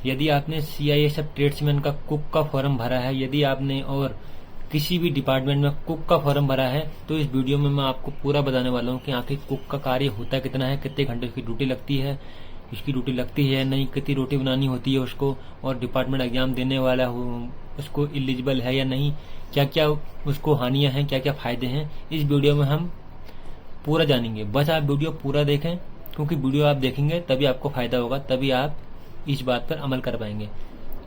यदि आपने CISF tradesman का कुक का फॉर्म भरा है, यदि आपने और किसी भी डिपार्टमेंट में कुक का फॉर्म भरा है, तो इस वीडियो में मैं आपको पूरा बताने वाला हूँ कि आखिर कुक का कार्य होता कितना है, कितने घंटे उसकी ड्यूटी लगती है, उसकी ड्यूटी लगती है या नहीं, कितनी रोटी बनानी होती है उसको, और डिपार्टमेंट एग्जाम देने वाला हो उसको एलिजिबल है या नहीं, क्या क्या उसको हानियां हैं, क्या क्या फायदे हैं, इस वीडियो में हम पूरा जानेंगे। बस आप वीडियो पूरा देखें, क्योंकि वीडियो आप देखेंगे तभी आपको फायदा होगा, तभी आप इस बात पर अमल कर पाएंगे।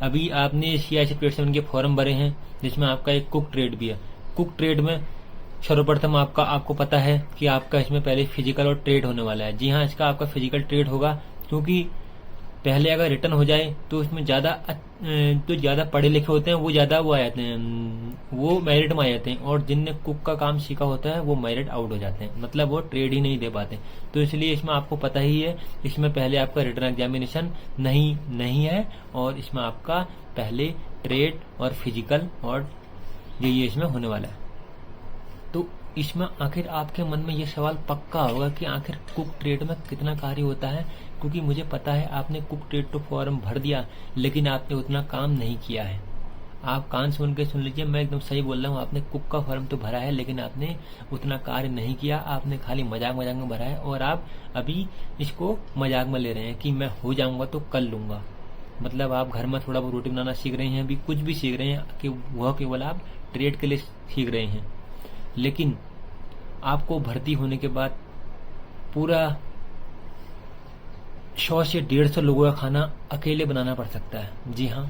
अभी आपने CISF ट्रेड्समैन के फॉर्म भरे हैं, जिसमें आपका एक कुक ट्रेड भी है। कुक ट्रेड में सर्वप्रथम आपको पता है कि आपका इसमें पहले फिजिकल और ट्रेड होने वाला है। जी हाँ, इसका आपका फिजिकल ट्रेड होगा, क्योंकि पहले अगर रिटर्न हो जाए तो उसमें जो ज्यादा पढ़े लिखे होते हैं वो ज्यादा वो आ जाते हैं, वो मेरिट में आ जाते हैं, और जिनने कुक का काम सीखा होता है वो मेरिट आउट हो जाते हैं, मतलब वो ट्रेड ही नहीं दे पाते। तो इसलिए इसमें आपको पता ही है, इसमें पहले आपका रिटर्न एग्जामिनेशन नहीं है, और इसमें आपका पहले ट्रेड और फिजिकल और ये इसमें होने वाला है। तो इसमें आखिर आपके मन में ये सवाल पक्का होगा कि आखिर कुक ट्रेड में कितना कार्य होता है, क्योंकि मुझे पता है आपने कुक ट्रेड तो फॉर्म भर दिया, लेकिन आपने उतना काम नहीं किया है। आप कान सुन के सुन लीजिए, मैं एकदम सही बोल रहा हूँ। आपने कुक का फॉर्म तो भरा है, लेकिन आपने उतना कार्य नहीं किया, आपने खाली मजाक में भरा है, और आप अभी इसको मजाक में ले रहे हैं कि मैं हो जाऊंगा तो कर लूंगा। मतलब आप घर में थोड़ा बहुत रोटी बनाना सीख रहे हैं, अभी कुछ भी सीख रहे हैं कि वह केवल आप ट्रेड के लिए सीख रहे हैं, लेकिन आपको भर्ती होने के बाद पूरा 100 से 150 लोगों का खाना अकेले बनाना पड़ सकता है। जी हाँ,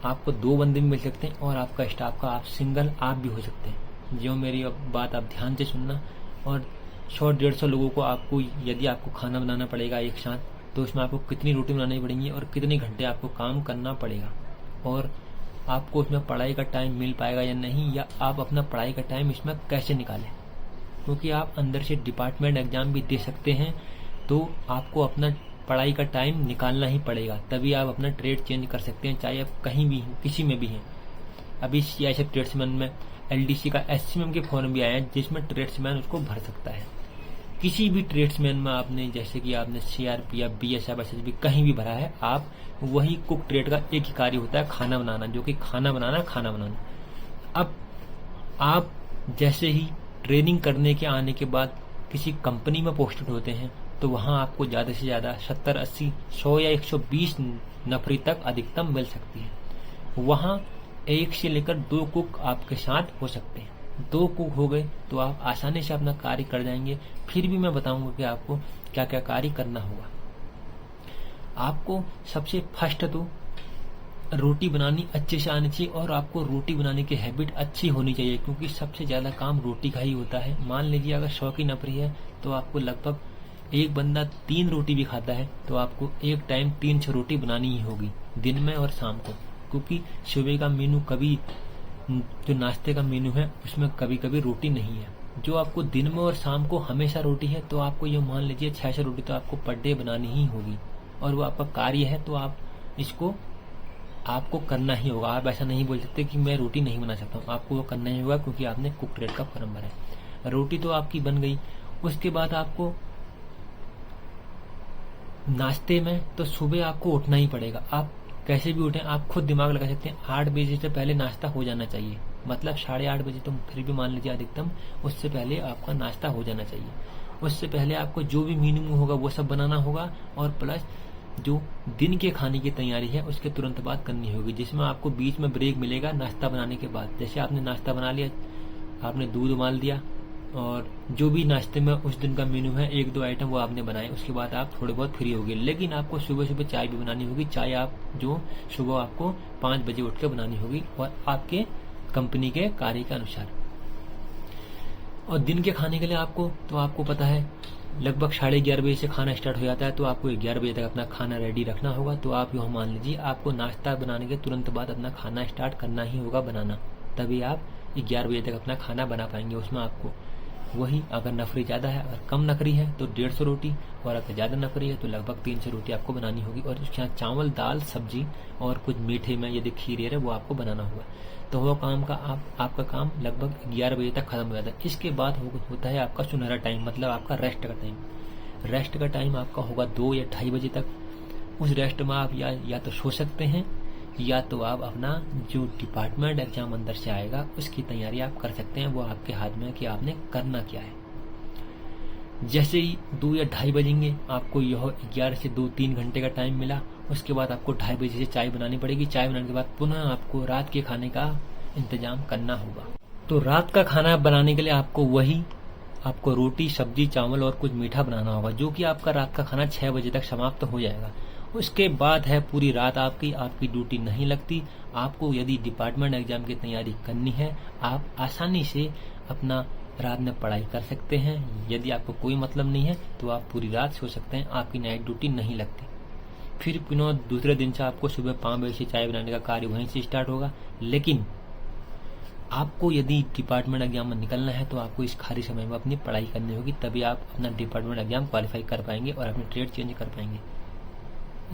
आपको 2 बंदे भी मिल सकते हैं, और आपका स्टाफ का आप सिंगल आप भी हो सकते हैं। जो मेरी बात आप ध्यान से सुनना, और 100-150 लोगों को आपको यदि आपको खाना बनाना पड़ेगा एक साथ, तो उसमें आपको कितनी रोटी बनानी पड़ेगी और कितने घंटे आपको काम करना पड़ेगा, और आपको उसमें पढ़ाई का टाइम मिल पाएगा या नहीं, या आप अपना पढ़ाई का टाइम इसमें कैसे निकालें, क्योंकि आप अंदर से डिपार्टमेंट एग्जाम भी दे सकते हैं, तो आपको अपना पढ़ाई का टाइम निकालना ही पड़ेगा, तभी आप अपना ट्रेड चेंज कर सकते हैं, चाहे आप कहीं भी हैं, किसी में भी हैं। अभी CISF ट्रेड्समैन में LDC का SCM के फॉर्म भी आया है, जिसमें ट्रेड्समैन उसको भर सकता है। किसी भी ट्रेड्समैन में आपने, जैसे कि आपने CRP या BSF SSB कहीं भी भरा है, आप वही कुक ट्रेड का एक ही कार्य होता है, खाना बनाना, जो कि खाना बनाना। अब आप जैसे ही ट्रेनिंग करने के आने के बाद किसी कंपनी में पोस्टेड होते हैं, तो वहां आपको ज्यादा से ज्यादा 70, 80, 100 या 120 नफरी तक अधिकतम मिल सकती है। वहां 1 से लेकर 2 कुक आपके साथ हो सकते हैं। 2 कुक हो गए तो आप आसानी से अपना कार्य कर जाएंगे। फिर भी मैं बताऊंगा कि आपको क्या क्या कार्य करना होगा। आपको सबसे फर्स्ट तो रोटी बनानी अच्छे से आनी चाहिए, और आपको रोटी बनाने की हैबिट अच्छी होनी चाहिए, क्योंकि सबसे ज्यादा काम रोटी का ही होता है। मान लीजिए अगर 100 की नफरी है, तो आपको लगभग एक बंदा 3 रोटी भी खाता है, तो आपको एक टाइम 300 रोटी बनानी ही होगी, दिन में और शाम को, क्योंकि सुबह का मेनू कभी, जो नाश्ते का मेनू है उसमें कभी कभी रोटी नहीं है। जो आपको दिन में और शाम को हमेशा रोटी है, तो आपको ये मान लीजिए 600 रोटी तो आपको पर डे बनानी ही होगी, और वो आपका कार्य है, तो आप इसको आपको करना ही होगा। आप ऐसा नहीं बोल सकते कि मैं रोटी नहीं बना सकता हूँ, आपको वो करना ही होगा, क्योंकि आपने कुक ट्रेड का फॉर्म भरा है। रोटी तो आपकी बन गई। उसके बाद आपको नाश्ते में, तो सुबह आपको उठना ही पड़ेगा। आप कैसे भी उठें, आप खुद दिमाग लगा सकते हैं, 8 बजे से पहले नाश्ता हो जाना चाहिए, मतलब 8:30 बजे, तो फिर भी मान लीजिए अधिकतम, उससे पहले आपका नाश्ता हो जाना चाहिए। उससे पहले आपको जो भी मेन्यू होगा वो सब बनाना होगा, और प्लस जो दिन के खाने की तैयारी है उसके तुरंत बाद करनी होगी, जिसमें आपको बीच में ब्रेक मिलेगा नाश्ता बनाने के बाद। जैसे आपने नाश्ता बना लिया, आपने दूध उबाल दिया, और जो भी नाश्ते में उस दिन का मेन्यू है 1-2 आइटम वो आपने बनाए, उसके बाद आप थोड़े बहुत फ्री होगे। लेकिन आपको सुबह सुबह चाय भी बनानी होगी। चाय आप जो सुबह आपको 5 बजे उठ के बनानी होगी, और आपके कंपनी के कार्य के अनुसार। और दिन के खाने के लिए आपको पता है लगभग 11:30 बजे से खाना स्टार्ट हो जाता है, तो आपको 11 बजे तक अपना खाना रेडी रखना होगा। तो आप यूँ मान लीजिए आपको नाश्ता बनाने के तुरंत बाद अपना खाना स्टार्ट करना ही होगा बनाना, तभी आप 11 बजे तक अपना खाना बना पाएंगे। उसमें आपको वही, अगर नफरी ज्यादा है, अगर कम नफरी है तो 150 रोटी, और अगर ज्यादा नफरी है तो लगभग 300 रोटी आपको बनानी होगी। और उसके साथ चावल, दाल, सब्जी और कुछ मीठे में यदि खीर है वो आपको बनाना होगा। तो वो काम का आपका काम लगभग 11 बजे तक खत्म हो जाता है। इसके बाद होता है आपका सुनहरा टाइम, मतलब आपका रेस्ट का टाइम। रेस्ट का टाइम आपका होगा 2 या 2:30 बजे तक। उस रेस्ट में आप या तो सो सकते हैं या तो आप अपना जो डिपार्टमेंट एग्जाम अंदर से आएगा उसकी तैयारी आप कर सकते हैं। वो आपके हाथ में है कि आपने करना क्या है। जैसे ही 2 या 2:30 बजेंगे, आपको यह 11 से 2-3 घंटे का टाइम मिला। उसके बाद आपको 2:30 बजे से चाय बनानी पड़ेगी। चाय बनाने के बाद पुनः आपको रात के खाने का इंतजाम करना होगा। तो रात का खाना बनाने के लिए आपको रोटी, सब्जी, चावल और कुछ मीठा बनाना होगा, जो कि आपका रात का खाना 6 बजे तक समाप्त हो जाएगा। उसके बाद है पूरी रात आपकी ड्यूटी नहीं लगती। आपको यदि डिपार्टमेंट एग्जाम की तैयारी करनी है, आप आसानी से अपना रात में पढ़ाई कर सकते हैं। यदि आपको कोई मतलब नहीं है तो आप पूरी रात सो सकते हैं, आपकी नाइट ड्यूटी नहीं लगती। फिर पुनः दूसरे दिन से आपको सुबह 5 बजे से चाय बनाने का कार्य वहीं से स्टार्ट होगा। लेकिन आपको यदि डिपार्टमेंट एग्जाम में निकलना है तो आपको इस खाली समय में अपनी पढ़ाई करनी होगी, तभी आप अपना डिपार्टमेंट एग्जाम क्वालिफाई कर पाएंगे और अपनी ट्रेड चेंज कर पाएंगे।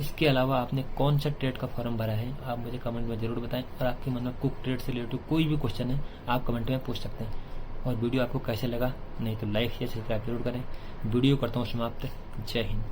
इसके अलावा आपने कौन सा ट्रेड का फॉर्म भरा है, आप मुझे कमेंट में जरूर बताएं। और आपके मन में कुक ट्रेड से रिलेटेड कोई भी क्वेश्चन है, आप कमेंट में पूछ सकते हैं। और वीडियो आपको कैसे लगा, नहीं तो लाइक शेयर सब्सक्राइब जरूर करें। वीडियो करता हूँ समाप्त। जय हिंद।